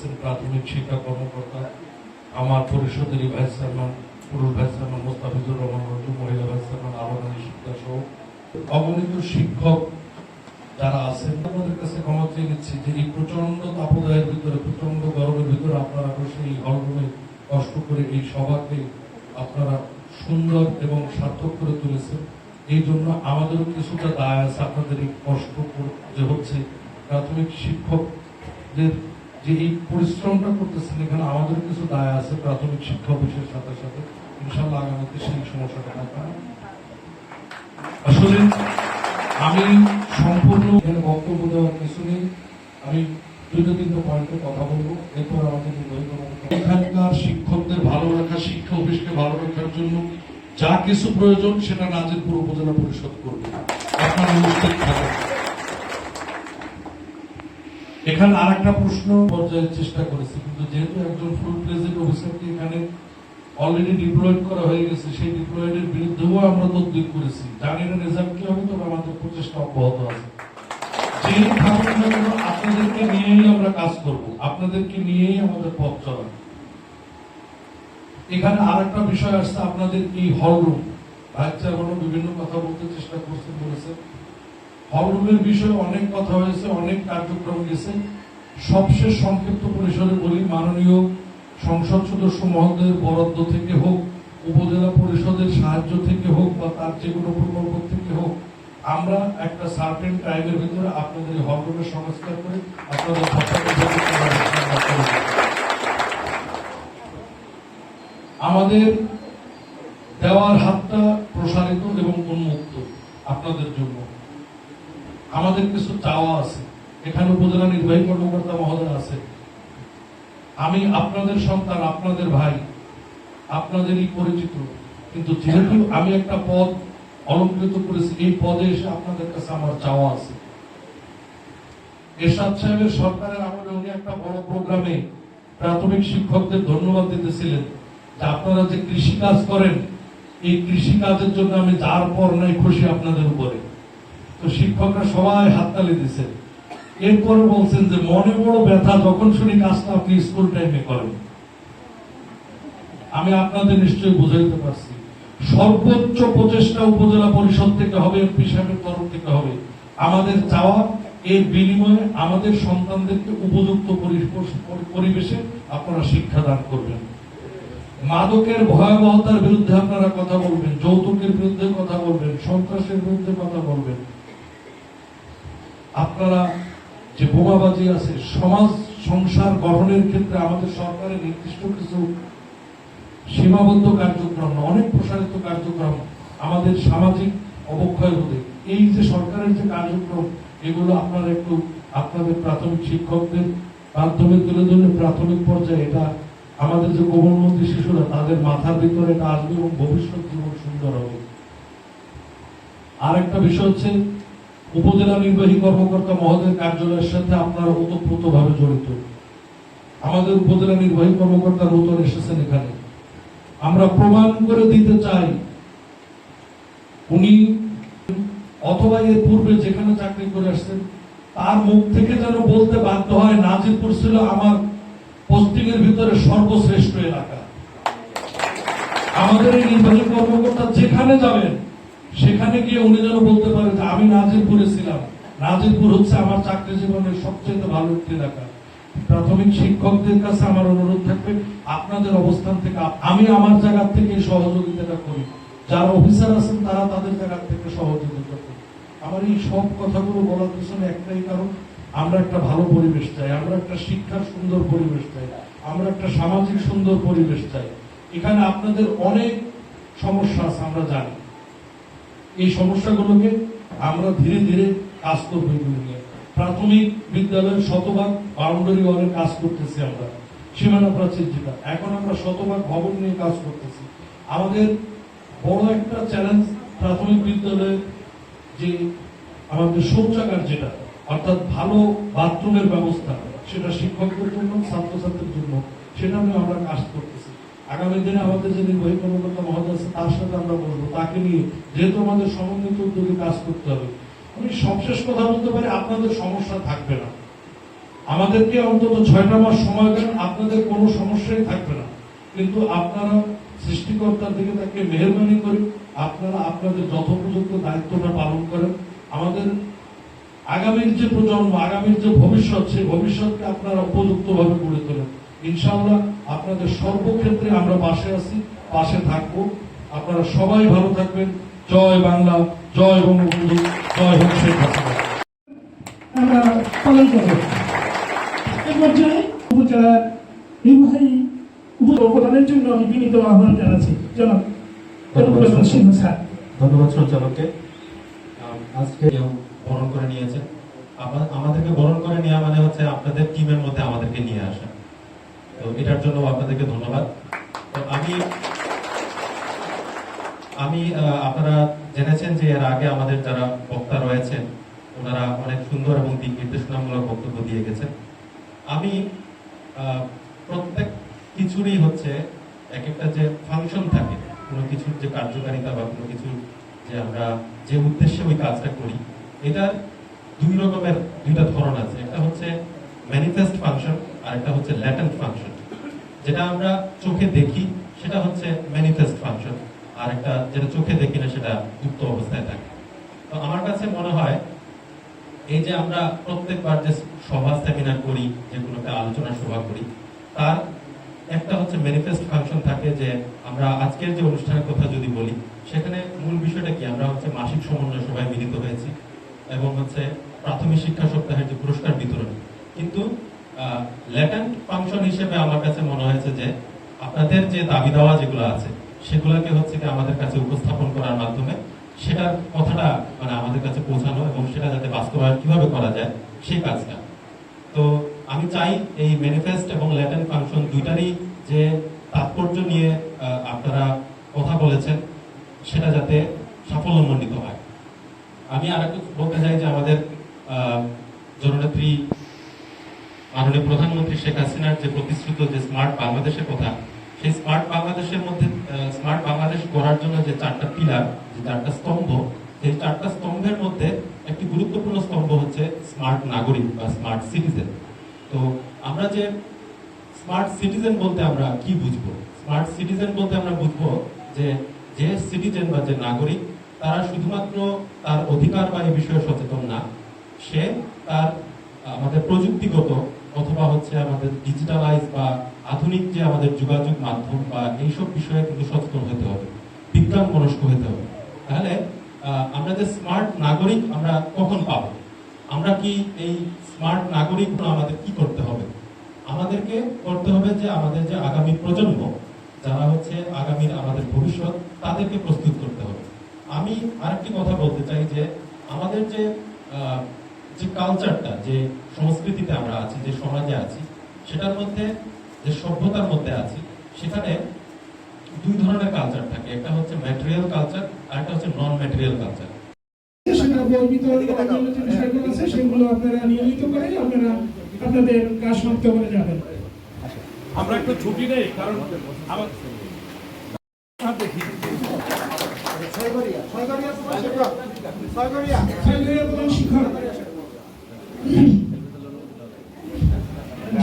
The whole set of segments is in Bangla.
আছেন প্রাথমিক শিক্ষা কর্মকর্তা, আমার পরিষদেরই ভাইস চেয়ারম্যান, পুরুষ ভাইস চেয়ারম্যান মোস্তাফিজুর রহমান রঞ্জু, মহিলা ভাইস চেয়ারম্যান আলোনানী শিক্ষা সহ অগণিত শিক্ষক যারা আছেন, আপনাদের কাছে ক্ষমা চেয়ে নিচ্ছি যে এই প্রচন্ড তাপদাহের ভিতরে, প্রচন্ড গরমের ভিতরে আপনারা বসে এই হলরুমে কষ্ট করে এই সভাকে আপনারা সুন্দর এবং সার্থক করে তুলেছেন। এই জন্য আমাদেরও কিছুটা দায় আছে আপনাদের এই কষ্ট যে হচ্ছে প্রাথমিক শিক্ষকদের যে এই পরিশ্রমটা করতেছেন, এখানে আমাদের কিছু দায় আছে প্রাথমিক শিক্ষা অফিসের সাথে সাথে। ইনশাল্লাহ আগামীতে সেই সমস্যাটা থাকবে না। আসলে আমি সম্পূর্ণ বক্তব্য দেওয়ার কিছু নেই, আমি দুটো তিনটে পয়েন্টে কথা বলবো, এরপর আমাদের এখানকার শিক্ষকদের ভালো রাখা, শিক্ষা অফিসকে ভালো রাখার জন্য যা কিছু প্রয়োজন সেটা নাজিরপুর উপজেলা পরিষদ করবে, আপনারা উপস্থিত থাকেন। এখানে আর একটা প্রশ্ন পর্যায়ে চেষ্টা করেছি, কিন্তু যেহেতু একজন ফুল প্রেজেন্ট অফিসারকে এখানে অলরেডি ডিপ্লয়েড করা হয়ে গেছে, সেই ডিপ্লয়েডের বিরুদ্ধেও আমরা তদবির করেছি। জানি না রেজাল্ট কি হবে, তবে আমাদের প্রচেষ্টা অব্যাহত আছে। যেই থাকুক না কেন আপনাদেরকে নিয়েই আমরা কাজ করব, আপনাদেরকে নিয়েই আমাদের পথ চলা। এখানে আর একটা বিষয় আসছে, আপনাদের এই হলরুম, বাচ্চা হলো বিভিন্ন কথা বলতে চেষ্টা করছেন, বলেছেন হলরুমের বিষয়ে অনেক কথা হয়েছে, অনেক কার্যক্রম গেছে। সবশেষ সংক্ষিপ্ত পরিসরে বলি, মাননীয় সংসদ সদস্য মহোদয়ের বরাদ্দ থেকে হোক, উপজেলা পরিষদের সাহায্য থেকে হোক, বা তার যে কোনো প্রকল্প থেকে হোক, আমরা একটা সার্টেন টাইমের ভিতরে আপনাদের হলরুমের সংস্কার করে আপনাদের আমাদের দেওয়ার হাতটা প্রসারিত এবং উন্মুক্ত আপনাদের জন্য। আমাদের কিছু চাওয়া আছে, এখানে উপজেলা নির্বাহী কর্মকর্তা মহোদয় আছে, আমি আপনাদের সন্তান, আপনাদের ভাই, আপনাদেরই পরিচিত, কিন্তু যেহেতু আমি একটা পদ অলঙ্কৃত করেছি, এই পদে এসে আপনাদের কাছে আমার চাওয়া আছে। এরশাদ সাহেবের সরকারের আমলে উনি একটা বড় প্রোগ্রামে প্রাথমিক শিক্ষকদের ধন্যবাদ দিতেছিলেন যে আপনারা যে কৃষি কাজ করেন, এই কৃষি কাজের জন্য আমি যার পর নাই খুশি আপনাদের উপরে। তো শিক্ষকরা সবাই হাততালি দিচ্ছেন। এরপরে বলছেন যে মনে বড় ব্যথা যখন শুনি কাজটা আপনি স্কুল টাইমে করেন। আমি আপনাদের নিশ্চয়ই বুঝাইতে পারছি, সর্বোচ্চ প্রচেষ্টা উপজেলা পরিষদ থেকে হবে, এমপি সাহেবের তরফ থেকে হবে। আমাদের চাওয়া, এর বিনিময়ে আমাদের সন্তানদেরকে উপযুক্ত পরিবেশে আপনারা শিক্ষা দান করবেন। মাদকের ভয়াবহতার বিরুদ্ধে আপনারা কথা বলবেন, যৌতুকের বিরুদ্ধে কথা বলবেন, সন্ত্রাসের বিরুদ্ধে কথা বলবেন। আপনারা যে বোমাবাজি আছে, সমাজ সংসার গঠনের ক্ষেত্রে আমাদের সরকারের নির্দিষ্ট কিছু সীমাবদ্ধ কার্যক্রম, অনেক প্রসারিত কার্যক্রম আমাদের সামাজিক অবক্ষয় হতে, এই যে সরকারের যে কার্যক্রম, এগুলো আপনারা একটু আপনাদের প্রাথমিক শিক্ষকদের মাধ্যমে তুলে ধরলে প্রাথমিক পর্যায়ে এটা আমাদের যে কোমলমন্ত্রী শিশুরা, তাদের মাথার ভিতরে এটা আসবে এবং ভবিষ্যৎ জীবন সুন্দর হবে। আর একটা বিষয় হচ্ছে, উপজেলা নির্বাহী কর্মকর্তা মহোদয়ের কার্যালয়ের সাথে আপনারা ওতপ্রোতভাবে জড়িত। আমাদের উপজেলা নির্বাহী কর্মকর্তা নতুন এসেছেন এখানে, আমরা প্রমাণ করে দিতে চাই উনি অথবা এর পূর্বে যেখানে চাকরি করে আসছেন তার মুখ থেকে যেন বলতে বাধ্য হয় নাজিরপুর ছিল আমার পোস্টিং এর ভিতরে সর্বশ্রেষ্ঠ এলাকা। আমাদের এই নির্বাহী কর্মকর্তা যেখানে যাবেন সেখানে গিয়ে উনি যেন বলতে পারেন যে আমি নাজিরপুরে ছিলাম, নাজিরপুর হচ্ছে আমার চাকরি জীবনের সবচেয়ে ভালো একটি এলাকা। প্রাথমিক শিক্ষকদের কাছে আমার অনুরোধ থাকবে, আপনাদের অবস্থান থেকে আমি আমার জায়গা থেকে সহযোগিতাটা করি, যারা অফিসার আছেন তারা তাদের জায়গা থেকে সহযোগিতা করি। আমার এই সব কথাগুলো বলার পিছনে একটাই কারণ, আমরা একটা ভালো পরিবেশ চাই, আমরা একটা শিক্ষার সুন্দর পরিবেশ চাই, আমরা একটা সামাজিক সুন্দর পরিবেশ চাই। এখানে আপনাদের অনেক সমস্যা আছে, আমরা জানি। এই সমস্যাগুলোকে আমরা ধীরে ধীরে কাজ করবো। এগুলো নিয়ে প্রাথমিক বিদ্যালয়ের শতভাগ বাউন্ডারি ওয়ালের কাজ করতেছি আমরা, সীমানা প্রাচীর যেটা, এখন আমরা শতভাগ ভবন নিয়ে কাজ করতেছি। আমাদের বড় একটা চ্যালেঞ্জ প্রাথমিক বিদ্যালয়ের যে আমাদের শৌচাগার যেটা, অর্থাৎ ভালো বাথরুমের ব্যবস্থা, সেটা শিক্ষকদের জন্য, ছাত্রছাত্রীর জন্য, সেটা নিয়ে আমরা কাজ করতেছি। আগামী দিনে আমাদের যে নির্বাহী কর্মকর্তা মহোদয় আছে তার সাথে আমরা বলবো, তাকে নিয়ে, যেহেতু আমাদের সমন্বিত উদ্যোগে কাজ করতে হবে। আমি সবশেষ কথা বলতে পারি, আপনাদের সমস্যা থাকবে না। আমাদেরকে অন্তত 6টা মাস সময় দেন, আপনাদের কোনো সমস্যাই থাকবে না। কিন্তু আপনারা সৃষ্টিকর্তার দিকে তাকে মেহরবানি করি, আপনারা আপনাদের যথোপযুক্ত দায়িত্বটা পালন করেন। আমাদের আগামীর যে প্রজন্ম, আগামীর যে ভবিষ্যৎ, সেই ভবিষ্যৎকে আপনারা উপযুক্ত ভাবে গড়ে তোলেন। ইনশাআল্লাহ আপনাদের সর্বক্ষেত্রে আমরা পাশে আছি, পাশে থাকবো। আপনারা সবাই ভালো থাকবেন। জয় বাংলা, জয় বঙ্গবন্ধু, জয় হোক শেখ হাসিনা। আমরা পালন করব। এ পর্যায়ে উপজেলার নির্বাহী উপপ্রধানের জন্য আমি বিনীত আহ্বান জানাচ্ছি। জনাব সিংহ স্যার। ধন্যবাদ সঞ্চালককে। আজকে কেউ বরণ করে নিয়েছে, আমাদেরকে বরণ করে নেওয়া মানে হচ্ছে আপনাদের টিমের মধ্যে আমাদেরকে নিয়ে আসা। তো এটার জন্য আপনাদেরকে ধন্যবাদ। তো আমি আপনারা জেনেছেন যে এর আগে আমাদের যারা বক্তা রয়েছেন ওনারা অনেক সুন্দর এবং দিক নির্দেশনামূলক বক্তব্য দিয়ে গেছেন। আমি প্রত্যেক কিছুরই হচ্ছে এক একটা যে ফাংশন থাকে, কোনো কিছুর যে কার্যকারিতা বা কোনো কিছুর যে আমরা যে উদ্দেশ্যে ওই কাজটা করি, এটার দুইটা ধরন আছে। একটা হচ্ছে ম্যানিফেস্ট ফাংশন আর একটা হচ্ছে ল্যাটেন্ট ফাংশন। যেটা আমরা চোখে দেখি সেটা হচ্ছে ম্যানিফেস্ট ফাংশন, আর একটা যেটা চোখে দেখি না সেটা গুপ্ত অবস্থায় থাকে। তো আমার কাছে মনে হয় এই যে আমরা প্রত্যেকবার যে সভা সেমিনার করি, যে কোনো একটা আলোচনা সভা করি, তার একটা হচ্ছে ম্যানিফেস্ট ফাংশন থাকে। যে আমরা আজকের যে অনুষ্ঠানের কথা যদি বলি, সেখানে মূল বিষয়টা কি, আমরা হচ্ছে মাসিক সমন্বয় সভায় মিলিত হয়েছি এবং হচ্ছে প্রাথমিক শিক্ষা সপ্তাহের যে পুরস্কার বিতরণ। কিন্তু ল্যাটেন্ট ফাংশন হিসেবে আমার কাছে মনে হয়েছে যে আপনাদের যে দাবি দাওয়া যেগুলো আছে সেগুলোকে হচ্ছে কি আমাদের কাছে উপস্থাপন করার মাধ্যমে সেটার কথাটা মানে আমাদের কাছে পৌঁছানো এবং সেটা যাতে বাস্তবায়ন কিভাবে করা যায় সেই কাজটা। তো আমি চাই এই ম্যানিফেস্ট এবং ল্যাটেন্ট ফাংশন দুইটারই যে তাৎপর্য নিয়ে আপনারা কথা বলেছেন সেটা যাতে সাফল্যমণ্ডিত হয়। আমি আর একটু বলতে চাই যে আমাদের জননেত্রী মাননীয় প্রধানমন্ত্রী শেখ হাসিনার যে প্রতিশ্রুত যে স্মার্ট বাংলাদেশের কথা, সেই স্মার্ট বাংলাদেশের মধ্যে স্মার্ট বাংলাদেশ গড়ার জন্য যে 4টা পিলার, যে 4টা স্তম্ভ, সেই 4টা স্তম্ভের মধ্যে একটি গুরুত্বপূর্ণ স্তম্ভ হচ্ছে স্মার্ট নাগরিক বা স্মার্ট সিটিজেন। তো আমরা যে স্মার্ট সিটিজেন বলতে আমরা কি বুঝবো? স্মার্ট সিটিজেন বলতে আমরা বুঝবো যে যে সিটিজেন বা যে নাগরিক তারা শুধুমাত্র তার অধিকার বা এই বিষয়ে সচেতন না, সে তার আমাদের প্রযুক্তিগত অথবা হচ্ছে আমাদের ডিজিটালাইজ বা আধুনিক যে আমাদের যোগাযোগ মাধ্যম বা এইসব বিষয়ে কিন্তু সচেতন হতে হবে, বিজ্ঞান মনস্ক হতে হবে। তাহলে আমরা যে স্মার্ট নাগরিক আমরা কখন পাবো? আমরা কি এই স্মার্ট নাগরিক আমাদের কি করতে হবে? আমাদেরকে করতে হবে যে আমাদের যে আগামী প্রজন্ম যারা হচ্ছে আগামীর আমাদের ভবিষ্যৎ, তাদেরকে প্রস্তুত করতে হবে। আমি আরেকটি কথা বলতে চাই যে আমাদের যে কালচারটা, যে সংস্কৃতিতে আমরা আছি, যে সমাজে আছি, সেটার মধ্যে যে সভ্যতার মধ্যে আছি, সেখানে দুই ধরনের কালচার থাকে। একটা হচ্ছে ম্যাটেরিয়াল কালচার আর একটা হচ্ছে নন ম্যাটেরিয়াল কালচার। সেটা বই বিতরণ করার জন্য যে বিষয়গুলো আছে সেগুলো আপনারা নিয়মিত করে আপনারা আপনাদের কাজ সমাপ্ত করে যাবেন। আমরা একটু ছুটি নেই, কারণ আমার দেখি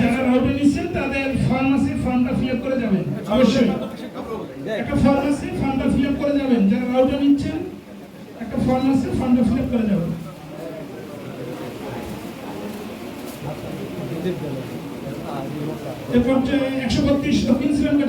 যারা রাউটে নিচ্ছেন তাদের ফার্মাসি ফর্মটা ফিল আপ করে যাবেন। অবশ্যই একটা ফার্মাসি ফর্মটা ফিল আপ করে যাবেন। যারা রাউটে নিচ্ছেন একটা ফার্মাসি ফর্মটা ফিল আপ করে যাবেন। এরপর 132 দক্ষিণ শ্রীলঙ্কা